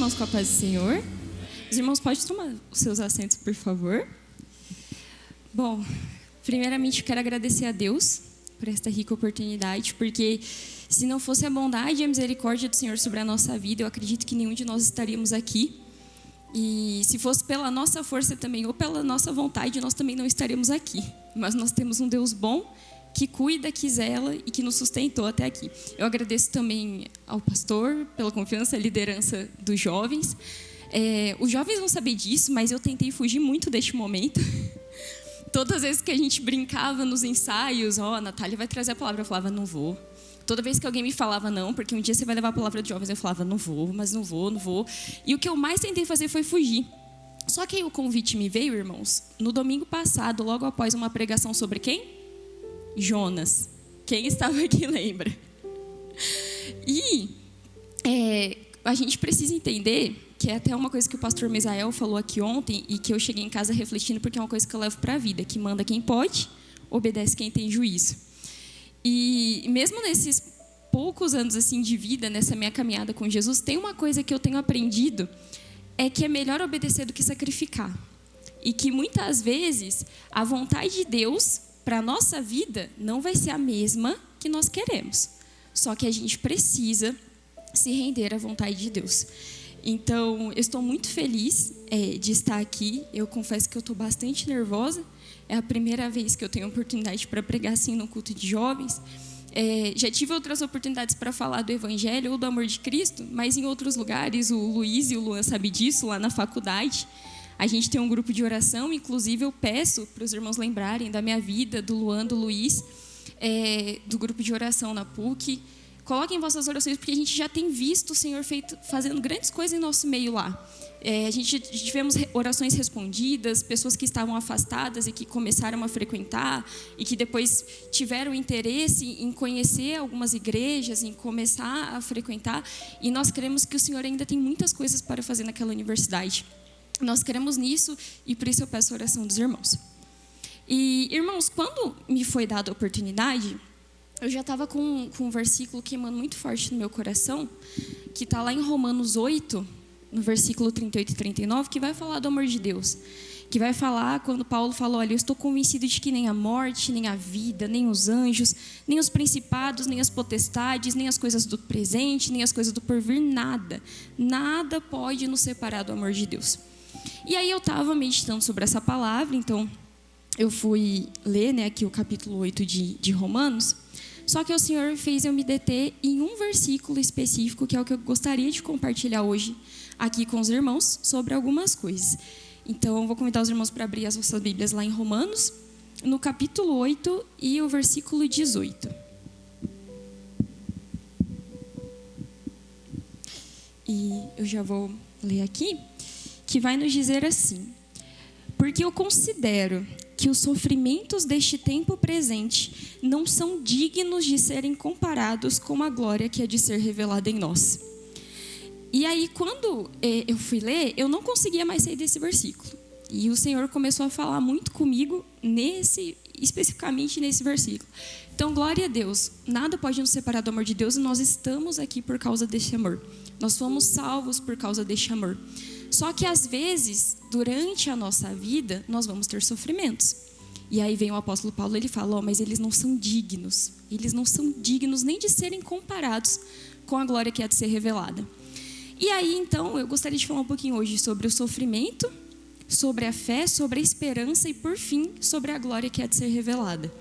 irmãos, com a paz do Senhor. Os irmãos podem tomar os seus assentos, por favor. Bom, primeiramente eu quero agradecer a Deus por esta rica oportunidade, porque se não fosse a bondade e a misericórdia do Senhor sobre a nossa vida, eu acredito que nenhum de nós estaríamos aqui. E se fosse pela nossa força também, ou pela nossa vontade, nós também não estaríamos aqui. Mas nós temos um Deus bom, que cuida, que zela e que nos sustentou até aqui. Eu agradeço também ao pastor pela confiança e liderança dos jovens. Os jovens vão saber disso, mas eu tentei fugir muito deste momento. Todas as vezes que a gente brincava nos ensaios, a Natália vai trazer a palavra, eu falava, não vou. Toda vez que alguém me falava não, porque um dia você vai levar a palavra de jovens, eu falava, não vou, mas não vou. E o que eu mais tentei fazer foi fugir. Só que aí o convite me veio, irmãos, no domingo passado, logo após uma pregação sobre quem? Jonas. Quem estava aqui lembra? E a gente precisa entender, que é até uma coisa que o pastor Mesael falou aqui ontem e que eu cheguei em casa refletindo, porque é uma coisa que eu levo para a vida, que manda quem pode, obedece quem tem juízo. E mesmo nesses poucos anos assim de vida, nessa minha caminhada com Jesus, tem uma coisa que eu tenho aprendido, é que é melhor obedecer do que sacrificar. E que muitas vezes a vontade de Deus para a nossa vida não vai ser a mesma que nós queremos. Só que a gente precisa se render à vontade de Deus. Então, eu estou muito feliz de estar aqui. Eu confesso que eu estou bastante nervosa. É a primeira vez que eu tenho oportunidade para pregar assim no culto de jovens. Já tive outras oportunidades para falar do Evangelho ou do amor de Cristo, mas em outros lugares, o Luiz e o Luan sabem disso, lá na faculdade. A gente tem um grupo de oração, inclusive eu peço para os irmãos lembrarem da minha vida, do Luan, do Luiz, do grupo de oração na PUC. Coloquem vossas orações, porque a gente já tem visto o Senhor fazendo grandes coisas em nosso meio lá. A gente tivemos orações respondidas, pessoas que estavam afastadas e que começaram a frequentar e que depois tiveram interesse em conhecer algumas igrejas, em começar a frequentar. E nós cremos que o Senhor ainda tem muitas coisas para fazer naquela universidade. Nós queremos nisso e por isso eu peço a oração dos irmãos. E, irmãos, quando me foi dada a oportunidade, eu já estava com um versículo queimando muito forte no meu coração, que está lá em Romanos 8, no versículo 38 e 39, que vai falar do amor de Deus. Que vai falar quando Paulo falou, olha, eu estou convencido de que nem a morte, nem a vida, nem os anjos, nem os principados, nem as potestades, nem as coisas do presente, nem as coisas do porvir, nada pode nos separar do amor de Deus. E aí eu estava meditando sobre essa palavra, então eu fui ler aqui o capítulo 8 de Romanos, só que o Senhor fez eu me deter em um versículo específico, que é o que eu gostaria de compartilhar hoje aqui com os irmãos, sobre algumas coisas. Então eu vou convidar os irmãos para abrir as vossas Bíblias lá em Romanos, no capítulo 8 e o versículo 18. E eu já vou ler aqui, que vai nos dizer assim: porque eu considero que os sofrimentos deste tempo presente não são dignos de serem comparados com a glória que há de ser revelada em nós. E aí, quando eu fui ler, eu não conseguia mais sair desse versículo. E o Senhor começou a falar muito comigo especificamente nesse versículo. Então, glória a Deus, nada pode nos separar do amor de Deus e nós estamos aqui por causa deste amor. Nós fomos salvos por causa deste amor. Só que às vezes, durante a nossa vida, nós vamos ter sofrimentos. E aí vem o apóstolo Paulo, ele fala, mas eles não são dignos. Eles não são dignos nem de serem comparados com a glória que há de ser revelada. E aí, então, eu gostaria de falar um pouquinho hoje sobre o sofrimento, sobre a fé, sobre a esperança e, por fim, sobre a glória que há de ser revelada.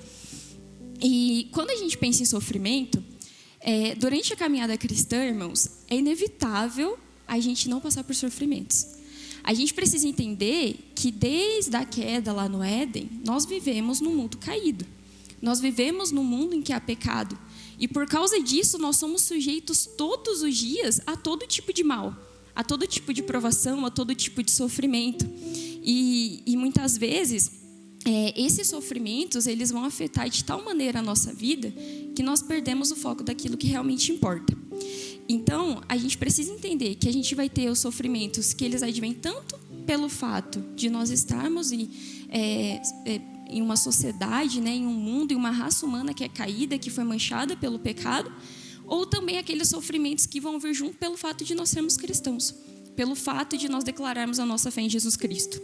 E quando a gente pensa em sofrimento, durante a caminhada cristã, irmãos, é inevitável a gente não passar por sofrimentos. A gente precisa entender que desde a queda lá no Éden, nós vivemos num mundo caído. Nós vivemos num mundo em que há pecado. E por causa disso, nós somos sujeitos todos os dias a todo tipo de mal, a todo tipo de provação, a todo tipo de sofrimento. E muitas vezes, esses sofrimentos, eles vão afetar de tal maneira a nossa vida que nós perdemos o foco daquilo que realmente importa. Então, a gente precisa entender que a gente vai ter os sofrimentos que eles advêm tanto pelo fato de nós estarmos em uma sociedade, em um mundo, em uma raça humana que é caída, que foi manchada pelo pecado, ou também aqueles sofrimentos que vão vir junto pelo fato de nós sermos cristãos. pelo fato de nós declararmos a nossa fé em Jesus Cristo.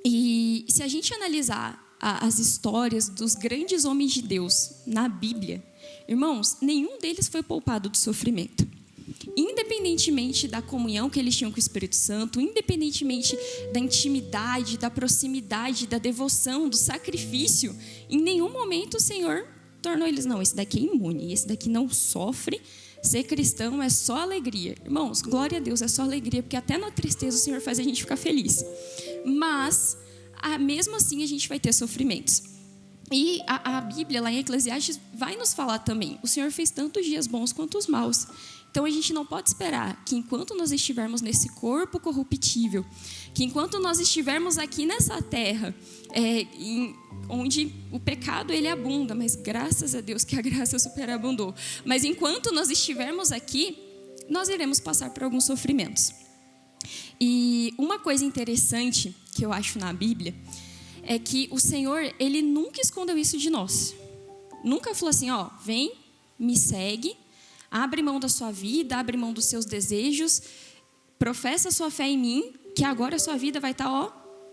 E se a gente analisar as histórias dos grandes homens de Deus na Bíblia, irmãos, nenhum deles foi poupado do sofrimento. Independentemente da comunhão que eles tinham com o Espírito Santo, independentemente da intimidade, da proximidade, da devoção, do sacrifício, em nenhum momento o Senhor tornou eles, não, esse daqui é imune, esse daqui não sofre, ser cristão é só alegria. Irmãos, glória a Deus, é só alegria, porque até na tristeza o Senhor faz a gente ficar feliz. Mas, mesmo assim, a gente vai ter sofrimentos. E a Bíblia, lá em Eclesiastes, vai nos falar também, o Senhor fez tanto os dias bons quanto os maus. Então, a gente não pode esperar que enquanto nós estivermos nesse corpo corruptível, que enquanto nós estivermos aqui nessa terra, onde o pecado ele abunda, mas graças a Deus que a graça superabundou. Mas enquanto nós estivermos aqui, nós iremos passar por alguns sofrimentos. E uma coisa interessante que eu acho na Bíblia é que o Senhor, ele nunca escondeu isso de nós. Nunca falou assim, ó, vem, me segue, abre mão da sua vida, abre mão dos seus desejos, professa a sua fé em mim, que agora a sua vida vai estar, ó,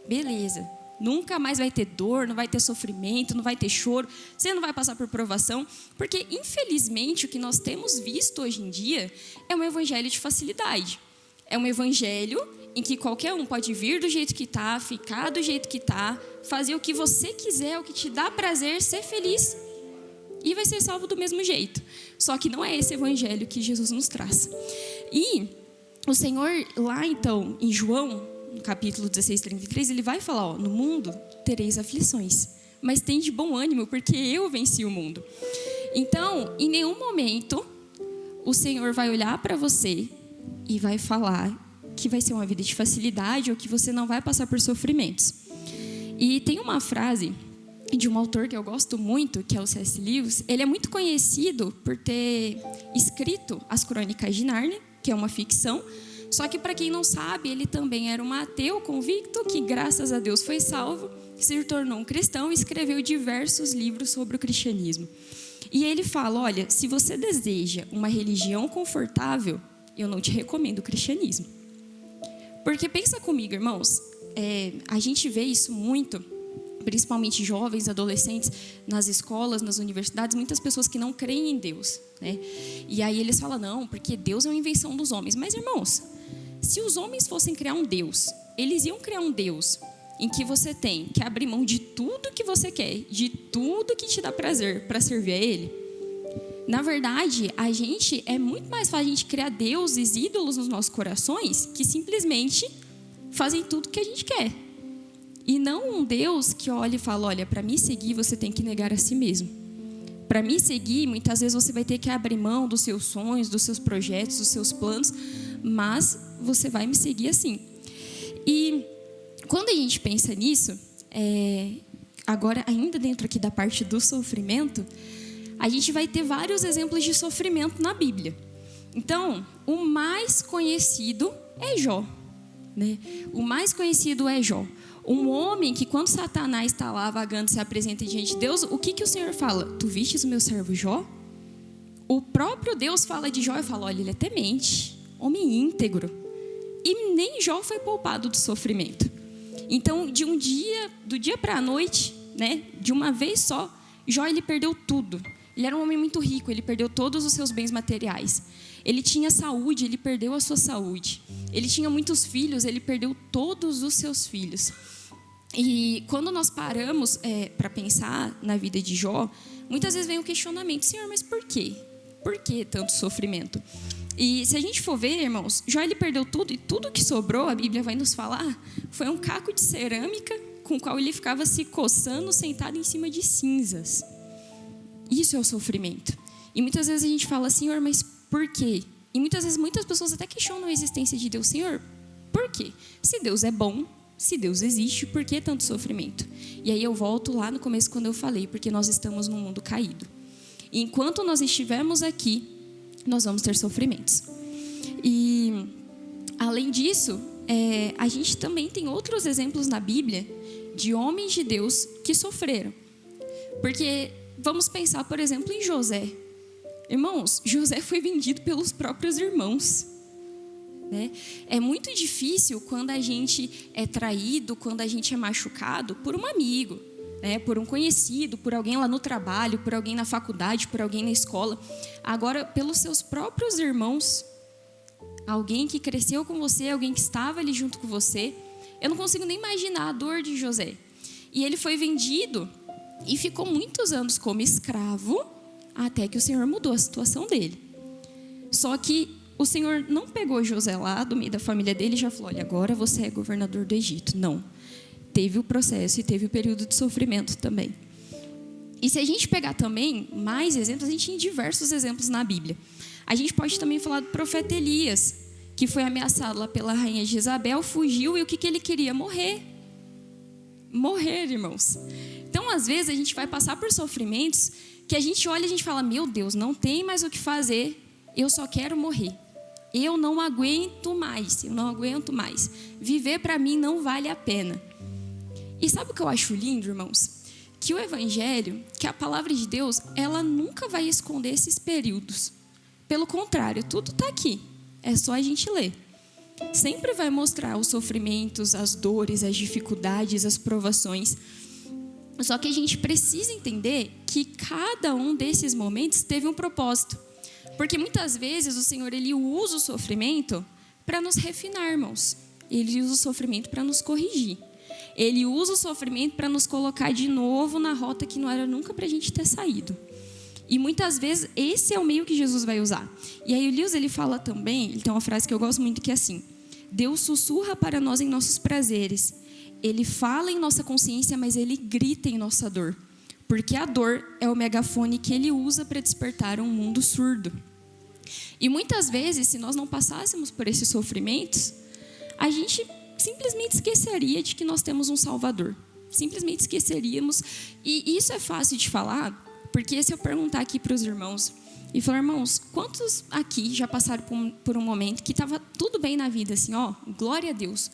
beleza. Nunca mais vai ter dor, não vai ter sofrimento, não vai ter choro, você não vai passar por provação, porque infelizmente o que nós temos visto hoje em dia é um evangelho de facilidade. É um evangelho em que qualquer um pode vir do jeito que está, ficar do jeito que está, fazer o que você quiser, o que te dá prazer, ser feliz e vai ser salvo do mesmo jeito. Só que não é esse evangelho que Jesus nos traz. E o Senhor, lá então, em João, no capítulo 16, 33, ele vai falar, ó, no mundo tereis aflições, mas tem de bom ânimo, porque eu venci o mundo. Então, em nenhum momento, o Senhor vai olhar para você e vai falar que vai ser uma vida de facilidade ou que você não vai passar por sofrimentos. E tem uma frase de um autor que eu gosto muito, que é o C.S. Lewis. Ele é muito conhecido por ter escrito As Crônicas de Nárnia, que é uma ficção. Só que, para quem não sabe, ele também era um ateu convicto que, graças a Deus, foi salvo, se tornou um cristão e escreveu diversos livros sobre o cristianismo. E ele fala, olha, se você deseja uma religião confortável, eu não te recomendo o cristianismo. Porque pensa comigo, irmãos, a gente vê isso muito, principalmente jovens, adolescentes, nas escolas, nas universidades, muitas pessoas que não creem em Deus, né? E aí eles falam, não, porque Deus é uma invenção dos homens. Mas, irmãos, se os homens fossem criar um Deus, eles iam criar um Deus em que você tem que abrir mão de tudo que você quer, de tudo que te dá prazer para servir a Ele. Na verdade, é muito mais fácil a gente criar deuses, ídolos nos nossos corações, que simplesmente fazem tudo que a gente quer. E não um Deus que olha e fala, olha, para me seguir você tem que negar a si mesmo. Para me seguir, muitas vezes você vai ter que abrir mão dos seus sonhos, dos seus projetos, dos seus planos, mas você vai me seguir assim. E quando a gente pensa nisso, agora ainda dentro aqui da parte do sofrimento, a gente vai ter vários exemplos de sofrimento na Bíblia. Então, o mais conhecido é Jó, né? O mais conhecido é Jó. Um homem que, quando Satanás está lá vagando, se apresenta diante de Deus, o que o Senhor fala? Tu vistes o meu servo Jó? O próprio Deus fala de Jó e fala, olha, ele é temente, homem íntegro. E nem Jó foi poupado do sofrimento. Então, do dia para a noite, né, de uma vez só, Jó ele perdeu tudo. Ele era um homem muito rico, ele perdeu todos os seus bens materiais. Ele tinha saúde, ele perdeu a sua saúde. Ele tinha muitos filhos, ele perdeu todos os seus filhos. E quando nós paramos para pensar na vida de Jó, muitas vezes vem o questionamento, Senhor, mas por quê? Por que tanto sofrimento? E se a gente for ver, irmãos, Jó ele perdeu tudo, e tudo que sobrou, a Bíblia vai nos falar, foi um caco de cerâmica com o qual ele ficava se coçando, sentado em cima de cinzas. Isso é o sofrimento. E muitas vezes a gente fala, Senhor, mas por quê? E muitas vezes muitas pessoas até questionam a existência de Deus. Senhor, por quê? Se Deus é bom, se Deus existe, por que tanto sofrimento? E aí eu volto lá no começo quando eu falei, porque nós estamos num mundo caído. E enquanto nós estivermos aqui, nós vamos ter sofrimentos. E além disso, a gente também tem outros exemplos na Bíblia de homens de Deus que sofreram. Porque vamos pensar, por exemplo, em José. Irmãos, José foi vendido pelos próprios irmãos. né? É muito difícil quando a gente é traído, quando a gente é machucado por um amigo, né? Por um conhecido, por alguém lá no trabalho, por alguém na faculdade, por alguém na escola. Agora, pelos seus próprios irmãos, alguém que cresceu com você, alguém que estava ali junto com você. Eu não consigo nem imaginar a dor de José. E ele foi vendido e ficou muitos anos como escravo, até que o Senhor mudou a situação dele. Só que o Senhor não pegou José lá do meio da família dele e já falou: olha, agora você é governador do Egito. Não. Teve o processo e teve o período de sofrimento também. E se a gente pegar também mais exemplos, a gente tem diversos exemplos na Bíblia. A gente pode também falar do profeta Elias, que foi ameaçado lá pela rainha Jezabel, fugiu e o que ele queria? Morrer. Morrer, irmãos. Então, às vezes, a gente vai passar por sofrimentos que a gente olha e a gente fala: meu Deus, não tem mais o que fazer, eu só quero morrer. Eu não aguento mais, Viver para mim não vale a pena. E sabe o que eu acho lindo, irmãos? Que o Evangelho, que a palavra de Deus, ela nunca vai esconder esses períodos. Pelo contrário, tudo está aqui. É só a gente ler. Sempre vai mostrar os sofrimentos, as dores, as dificuldades, as provações. Só que a gente precisa entender que cada um desses momentos teve um propósito. Porque muitas vezes o Senhor, ele usa o sofrimento para nos refinar, irmãos. Ele usa o sofrimento para nos corrigir. Ele usa o sofrimento para nos colocar de novo na rota que não era nunca para a gente ter saído. E muitas vezes esse é o meio que Jesus vai usar. E aí o Elias, ele fala também, ele tem uma frase que eu gosto muito, que é assim: Deus sussurra para nós em nossos prazeres. Ele fala em nossa consciência, mas ele grita em nossa dor. Porque a dor é o megafone que ele usa para despertar um mundo surdo. E muitas vezes, se nós não passássemos por esses sofrimentos, a gente simplesmente esqueceria de que nós temos um Salvador. Simplesmente esqueceríamos. E isso é fácil de falar, porque se eu perguntar aqui para os irmãos e falar: irmãos, quantos aqui já passaram por um momento que estava tudo bem na vida, assim, ó, glória a Deus,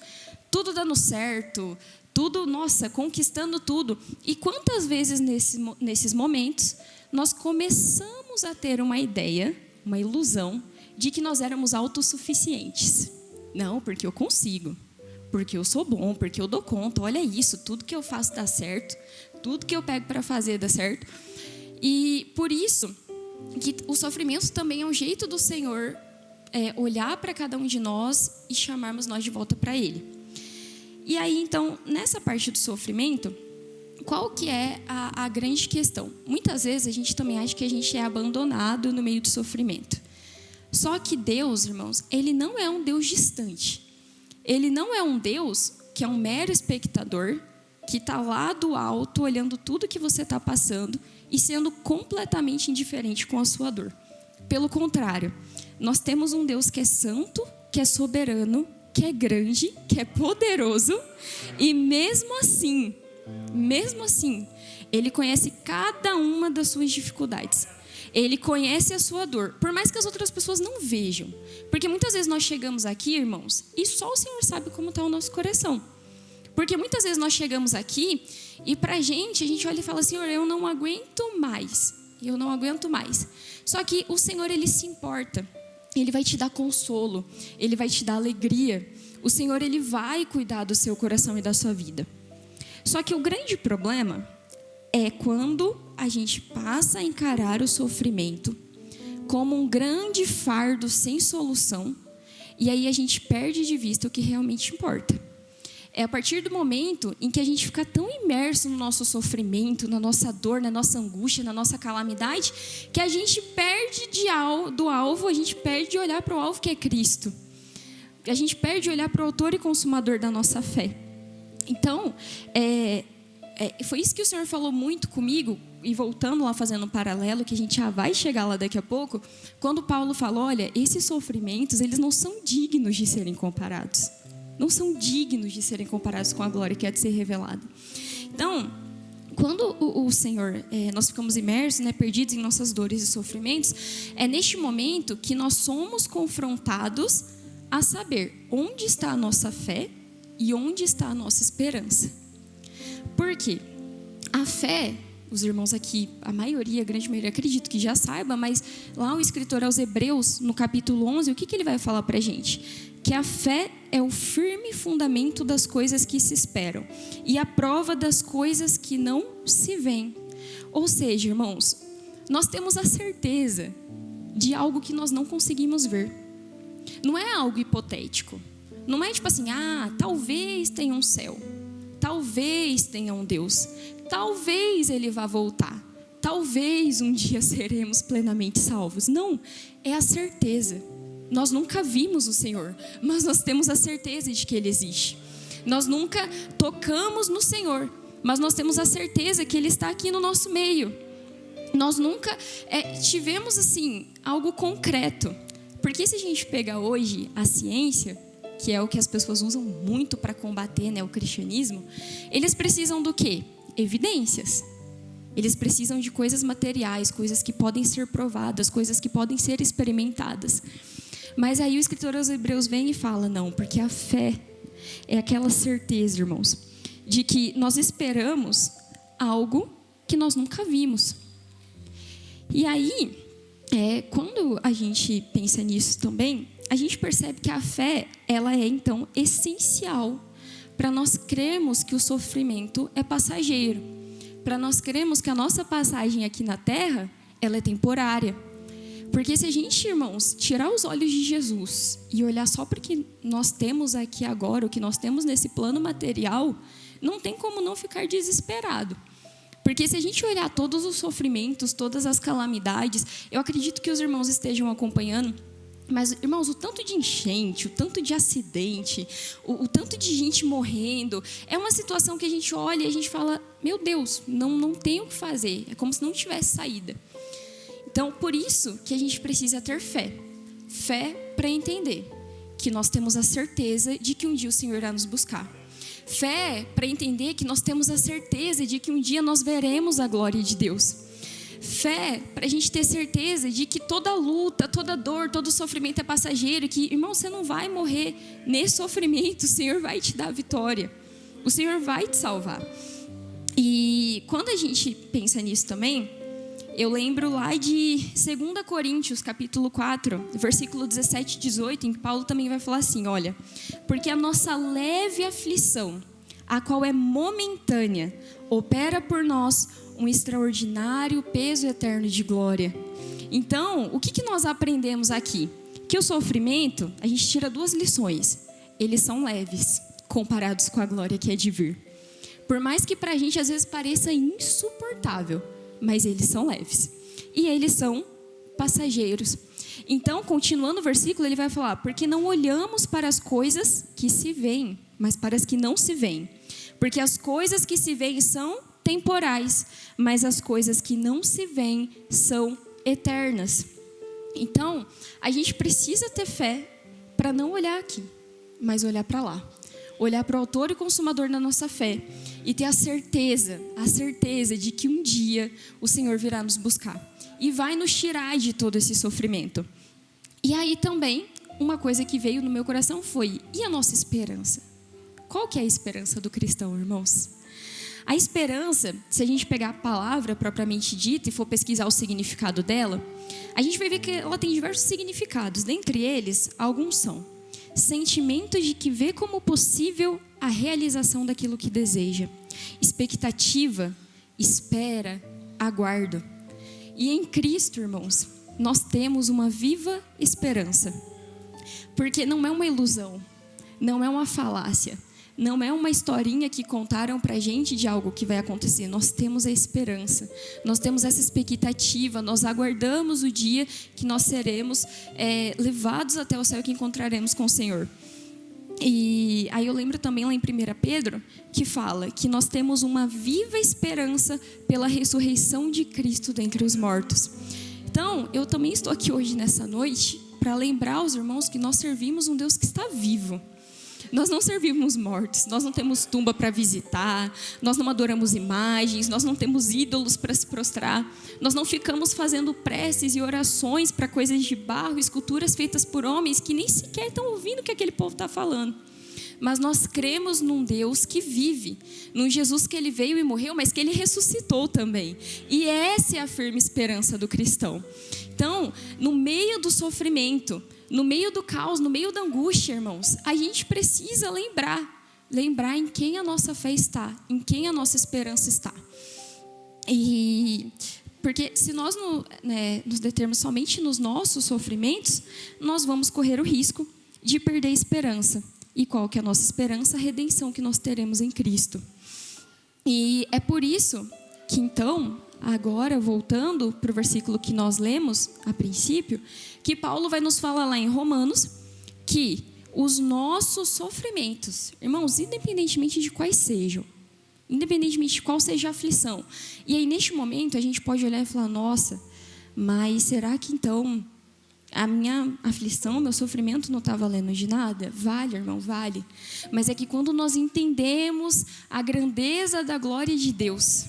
tudo dando certo, tudo, nossa, conquistando tudo. E quantas vezes nesses momentos nós começamos a ter uma ideia, uma ilusão de que nós éramos autossuficientes? Não, porque eu consigo, porque eu sou bom, porque eu dou conta, olha isso, tudo que eu faço dá certo, tudo que eu pego para fazer dá certo. E por isso que o sofrimento também é um jeito do Senhor olhar para cada um de nós e chamarmos nós de volta para Ele. E aí, então, nessa parte do sofrimento, qual que é a grande questão? Muitas vezes a gente também acha que a gente é abandonado no meio do sofrimento. Só que Deus, irmãos, Ele não é um Deus distante. Ele não é um Deus que é um mero espectador, que está lá do alto, olhando tudo que você está passando e sendo completamente indiferente com a sua dor. Pelo contrário, nós temos um Deus que é santo, que é soberano, que é grande, que é poderoso, e mesmo assim, Ele conhece cada uma das suas dificuldades. Ele conhece a sua dor, por mais que as outras pessoas não vejam. Porque muitas vezes nós chegamos aqui, irmãos, e só o Senhor sabe como está o nosso coração. Porque muitas vezes nós chegamos aqui e a gente olha e fala: Senhor, eu não aguento mais. Só que o Senhor, Ele se importa. Ele vai te dar consolo. Ele vai te dar alegria. O Senhor, Ele vai cuidar do seu coração e da sua vida. Só que o grande problema é quando a gente passa a encarar o sofrimento como um grande fardo sem solução. E aí a gente perde de vista o que realmente importa. É a partir do momento em que a gente fica tão imerso no nosso sofrimento, na nossa dor, na nossa angústia, na nossa calamidade, que a gente perde do alvo, a gente perde de olhar para o alvo que é Cristo. A gente perde de olhar para o autor e consumador da nossa fé. Então, foi isso que o Senhor falou muito comigo, e voltando lá, fazendo um paralelo, que a gente já vai chegar lá daqui a pouco, quando Paulo falou: olha, esses sofrimentos, eles não são dignos de serem comparados. Não são dignos de serem comparados com a glória que há de ser revelada. Então, quando o Senhor, nós ficamos imersos, perdidos em nossas dores e sofrimentos, é neste momento que nós somos confrontados a saber onde está a nossa fé e onde está a nossa esperança. Por quê? A fé os irmãos aqui, a maioria, a grande maioria, acredito que já saiba, mas lá o escritor aos Hebreus, no capítulo 11, o que ele vai falar para a gente? Que a fé é o firme fundamento das coisas que se esperam e a prova das coisas que não se veem. Ou seja, irmãos, nós temos a certeza de algo que nós não conseguimos ver. Não é algo hipotético. Não é tipo assim, talvez tenha um céu. Talvez tenha um Deus. Talvez Ele vá voltar. Talvez um dia seremos plenamente salvos. Não, é a certeza. Nós nunca vimos o Senhor, mas nós temos a certeza de que Ele existe. Nós nunca tocamos no Senhor, mas nós temos a certeza que Ele está aqui no nosso meio. Nós nunca tivemos assim algo concreto. Porque se a gente pegar hoje a ciência, que é o que as pessoas usam muito para combater, né, o cristianismo, eles precisam do quê? Evidências. Eles precisam de coisas materiais, coisas que podem ser provadas, coisas que podem ser experimentadas. Mas aí o escritor aos Hebreus vem e fala, não, porque a fé é aquela certeza, irmãos, de que nós esperamos algo que nós nunca vimos. E aí, quando a gente pensa nisso também, a gente percebe que a fé, ela é então essencial para nós crermos que o sofrimento é passageiro, para nós crermos que a nossa passagem aqui na terra, ela é temporária. Porque se a gente, irmãos, tirar os olhos de Jesus e olhar só para o que nós temos aqui agora, o que nós temos nesse plano material, não tem como não ficar desesperado. Porque se a gente olhar todos os sofrimentos, todas as calamidades, eu acredito que os irmãos estejam acompanhando, mas, irmãos, o tanto de enchente, o tanto de acidente, o tanto de gente morrendo, é uma situação que a gente olha e a gente fala, meu Deus, não tem o que fazer, é como se não tivesse saída. Então, por isso que a gente precisa ter fé. Fé para entender que nós temos a certeza de que um dia o Senhor irá nos buscar. Fé para entender que nós temos a certeza de que um dia nós veremos a glória de Deus. Fé para a gente ter certeza de que toda luta, toda dor, todo sofrimento é passageiro. Que, irmão, você não vai morrer nesse sofrimento, o Senhor vai te dar a vitória. O Senhor vai te salvar. E quando a gente pensa nisso também, eu lembro lá de 2 Coríntios, capítulo 4, versículo 17 e 18, em que Paulo também vai falar assim, olha, porque a nossa leve aflição, a qual é momentânea, opera por nós um extraordinário peso eterno de glória. Então, o que nós aprendemos aqui? Que o sofrimento, a gente tira 2 lições. Eles são leves, comparados com a glória que é de vir. Por mais que pra gente às vezes pareça insuportável, mas eles são leves. E eles são passageiros. Então, continuando o versículo, ele vai falar, porque não olhamos para as coisas que se veem, mas para as que não se veem. Porque as coisas que se veem são temporais, mas as coisas que não se veem são eternas. Então, a gente precisa ter fé para não olhar aqui, mas olhar para lá. Olhar para o autor e consumador da nossa fé e ter a certeza de que um dia o Senhor virá nos buscar e vai nos tirar de todo esse sofrimento. E aí também, uma coisa que veio no meu coração foi, e a nossa esperança? Qual que é a esperança do cristão, irmãos? A esperança, se a gente pegar a palavra propriamente dita e for pesquisar o significado dela, a gente vai ver que ela tem diversos significados. Dentre eles, alguns são sentimento de que vê como possível a realização daquilo que deseja. Expectativa, espera, aguardo. E em Cristo, irmãos, nós temos uma viva esperança. Porque não é uma ilusão, não é uma falácia, não é uma historinha que contaram pra gente de algo que vai acontecer. Nós temos a esperança, nós temos essa expectativa, nós aguardamos o dia que nós seremos levados até o céu e que encontraremos com o Senhor. E aí eu lembro também lá em 1 Pedro, que fala que nós temos uma viva esperança pela ressurreição de Cristo dentre os mortos. Então, eu também estou aqui hoje nessa noite para lembrar aos irmãos que nós servimos um Deus que está vivo. Nós não servimos mortos, nós não temos tumba para visitar, nós não adoramos imagens, nós não temos ídolos para se prostrar, nós não ficamos fazendo preces e orações para coisas de barro, esculturas feitas por homens que nem sequer estão ouvindo o que aquele povo está falando. mas nós cremos num Deus que vive, num Jesus que ele veio e morreu, mas que ele ressuscitou também. E essa é a firme esperança do cristão. Então, no meio do sofrimento, no meio do caos, no meio da angústia, irmãos, a gente precisa lembrar em quem a nossa fé está, em quem a nossa esperança está. E porque se nós nos determos somente nos nossos sofrimentos, nós vamos correr o risco de perder a esperança. E qual que é a nossa esperança? A redenção que nós teremos em Cristo. E é por isso que então, agora voltando para o versículo que nós lemos a princípio, que Paulo vai nos falar lá em Romanos, que os nossos sofrimentos, irmãos, independentemente de quais sejam, independentemente de qual seja a aflição, e aí neste momento a gente pode olhar e falar, nossa, mas será que então a minha aflição, meu sofrimento não está valendo de nada? Vale, irmão, vale. Mas é que quando nós entendemos a grandeza da glória de Deus,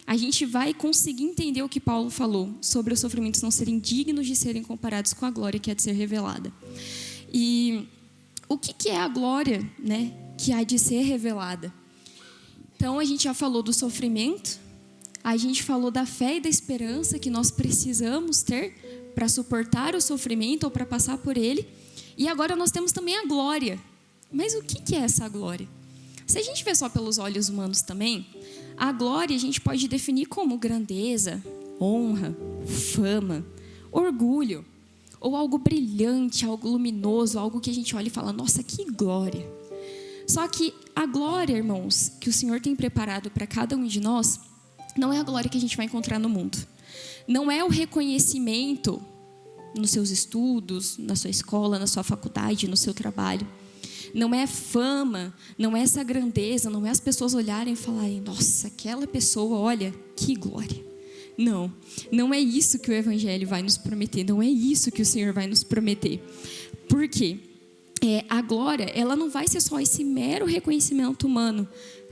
a gente vai conseguir entender o que Paulo falou sobre os sofrimentos não serem dignos de serem comparados com a glória que há de ser revelada. E o que é a glória, né, que há de ser revelada? Então, a gente já falou do sofrimento, a gente falou da fé e da esperança que nós precisamos ter para suportar o sofrimento ou para passar por ele. E agora nós temos também a glória. Mas o que é essa glória? Se a gente vê só pelos olhos humanos também, a glória a gente pode definir como grandeza, honra, fama, orgulho, ou algo brilhante, algo luminoso, algo que a gente olha e fala, nossa, que glória. Só que a glória, irmãos, que o Senhor tem preparado para cada um de nós, não é a glória que a gente vai encontrar no mundo. Não é o reconhecimento nos seus estudos, na sua escola, na sua faculdade, no seu trabalho. Não é fama, não é essa grandeza, não é as pessoas olharem e falarem, nossa, aquela pessoa, olha, que glória. Não, não é isso que o Evangelho vai nos prometer, não é isso que o Senhor vai nos prometer. Por quê? A glória, ela não vai ser só esse mero reconhecimento humano,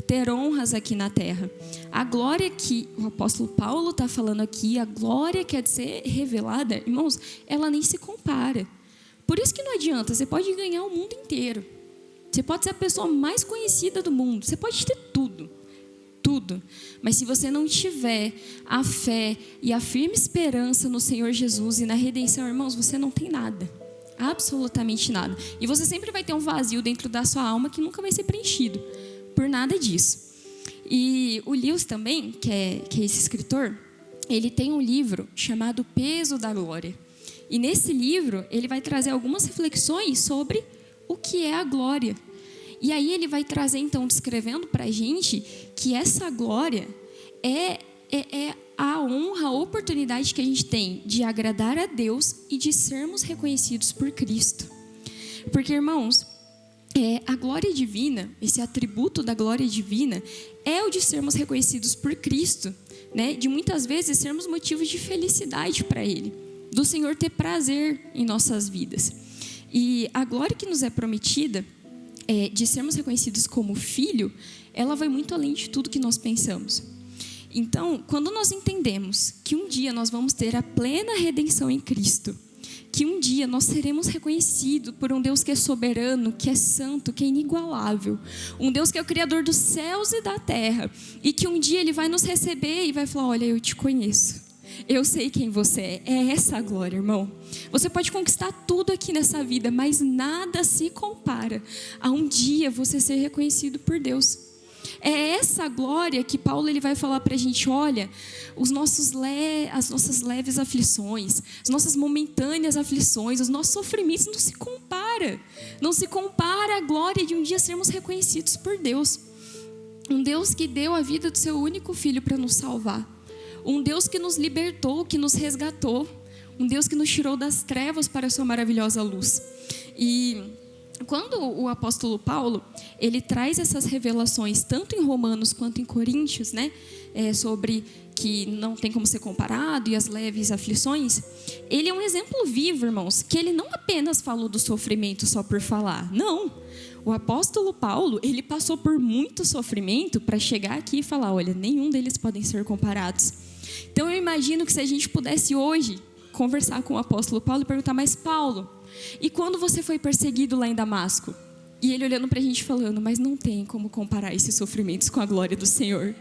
ter honras aqui na terra. A glória que o apóstolo Paulo está falando aqui, a glória que há de ser revelada, irmãos, ela nem se compara. Por isso que não adianta, você pode ganhar o mundo inteiro. Você pode ser a pessoa mais conhecida do mundo, você pode ter tudo. Tudo. Mas se você não tiver a fé e a firme esperança no Senhor Jesus e na redenção, irmãos, você não tem nada. Absolutamente nada. E você sempre vai ter um vazio dentro da sua alma que nunca vai ser preenchido por nada disso. E o Lewis também, que é esse escritor, ele tem um livro chamado Peso da Glória. E nesse livro, ele vai trazer algumas reflexões sobre o que é a glória. E aí ele vai trazer, então, descrevendo para a gente que essa glória é a honra, a oportunidade que a gente tem de agradar a Deus e de sermos reconhecidos por Cristo. Porque, irmãos, a glória divina, esse atributo da glória divina, é o de sermos reconhecidos por Cristo, né? De muitas vezes sermos motivos de felicidade para Ele, do Senhor ter prazer em nossas vidas. E a glória que nos é prometida, de sermos reconhecidos como filho, ela vai muito além de tudo que nós pensamos. Então, quando nós entendemos que um dia nós vamos ter a plena redenção em Cristo, que um dia nós seremos reconhecidos por um Deus que é soberano, que é santo, que é inigualável, um Deus que é o Criador dos céus e da terra, e que um dia Ele vai nos receber e vai falar, olha, eu te conheço, eu sei quem você é essa a glória, irmão. Você pode conquistar tudo aqui nessa vida, mas nada se compara a um dia você ser reconhecido por Deus. É essa glória que Paulo ele vai falar para a gente, olha, as nossas leves aflições, as nossas momentâneas aflições, os nossos sofrimentos não se compara à glória de um dia sermos reconhecidos por Deus. Um Deus que deu a vida do seu único filho para nos salvar. Um Deus que nos libertou, que nos resgatou. Um Deus que nos tirou das trevas para a sua maravilhosa luz. E quando o apóstolo Paulo, ele traz essas revelações, tanto em Romanos quanto em Coríntios, né, sobre que não tem como ser comparado e as leves aflições, ele é um exemplo vivo, irmãos, que ele não apenas falou do sofrimento só por falar, não. O apóstolo Paulo, ele passou por muito sofrimento para chegar aqui e falar, olha, nenhum deles podem ser comparados. Então eu imagino que se a gente pudesse hoje conversar com o apóstolo Paulo e perguntar, mas Paulo, e quando você foi perseguido lá em Damasco? E ele olhando pra gente falando, mas não tem como comparar esses sofrimentos com a glória do Senhor.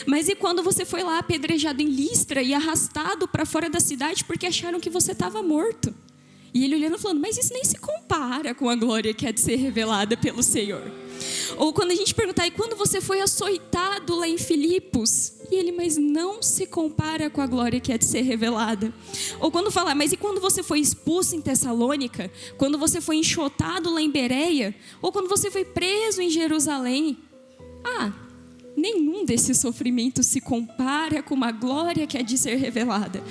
Mas e quando você foi lá apedrejado em Listra e arrastado para fora da cidade porque acharam que você estava morto? E ele olhando falando, mas isso nem se compara com a glória que há de ser revelada pelo Senhor. Ou quando a gente perguntar, e quando você foi açoitado lá em Filipos? E ele, mas não se compara com a glória que há de ser revelada. Ou quando falar, mas e quando você foi expulso em Tessalônica? Quando você foi enxotado lá em Bereia? Ou quando você foi preso em Jerusalém? Nenhum desses sofrimentos se compara com uma glória que há de ser revelada.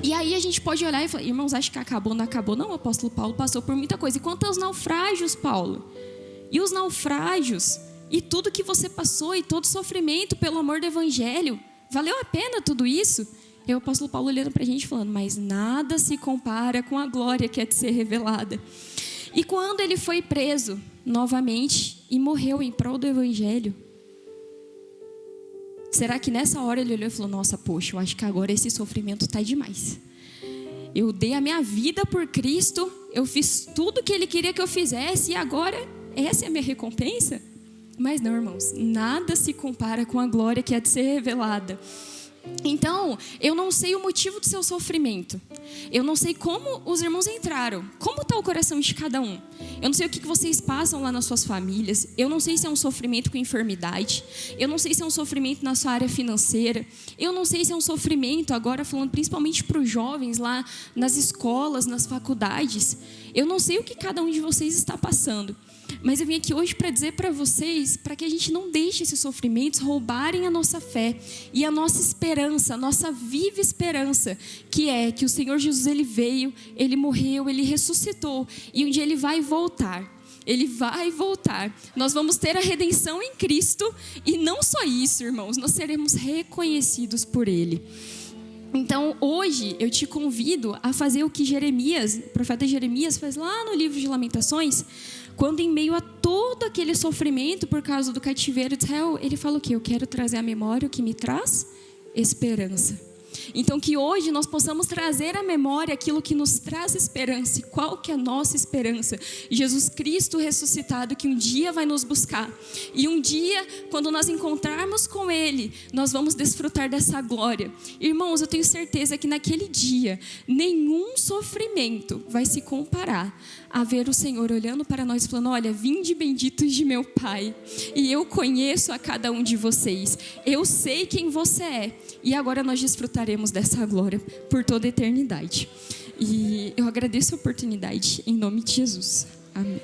E aí a gente pode olhar e falar, irmãos, acho que acabou, não acabou. Não, o apóstolo Paulo passou por muita coisa. E quanto aos naufrágios, Paulo? E os naufrágios? E tudo que você passou e todo sofrimento pelo amor do evangelho? Valeu a pena tudo isso? E o apóstolo Paulo olhando para a gente falando, mas nada se compara com a glória que há de ser revelada. E quando ele foi preso novamente e morreu em prol do evangelho, será que nessa hora ele olhou e falou, nossa, poxa, eu acho que agora esse sofrimento está demais. Eu dei a minha vida por Cristo, eu fiz tudo que ele queria que eu fizesse e agora essa é a minha recompensa? Mas não, irmãos, nada se compara com a glória que há de ser revelada. Então, eu não sei o motivo do seu sofrimento. Eu não sei como os irmãos entraram. Como está o coração de cada um? Eu não sei o que vocês passam lá nas suas famílias. Eu não sei se é um sofrimento com enfermidade. Eu não sei se é um sofrimento na sua área financeira. Eu não sei se é um sofrimento, agora falando principalmente para os jovens lá nas escolas, nas faculdades. Eu não sei o que cada um de vocês está passando. Mas eu vim aqui hoje para dizer para vocês, para que a gente não deixe esses sofrimentos roubarem a nossa fé e a nossa esperança, a nossa viva esperança, que é que o Senhor Jesus, ele veio, ele morreu, ele ressuscitou e um dia ele vai voltar. Ele vai voltar. Nós vamos ter a redenção em Cristo e não só isso, irmãos, nós seremos reconhecidos por Ele. Então, hoje, eu te convido a fazer o que Jeremias, o profeta Jeremias faz lá no livro de Lamentações, quando em meio a todo aquele sofrimento por causa do cativeiro de Israel, ele fala o quê? Eu quero trazer à memória o que me traz esperança. Então, que hoje nós possamos trazer à memória aquilo que nos traz esperança. E qual que é a nossa esperança? Jesus Cristo ressuscitado, que um dia vai nos buscar. E um dia, quando nós encontrarmos com Ele, nós vamos desfrutar dessa glória. Irmãos, eu tenho certeza que naquele dia, nenhum sofrimento vai se comparar a ver o Senhor olhando para nós e falando, olha, vinde benditos de meu Pai. E eu conheço a cada um de vocês. Eu sei quem você é. E agora nós desfrutaremos dessa glória por toda a eternidade. E eu agradeço a oportunidade em nome de Jesus. Amém.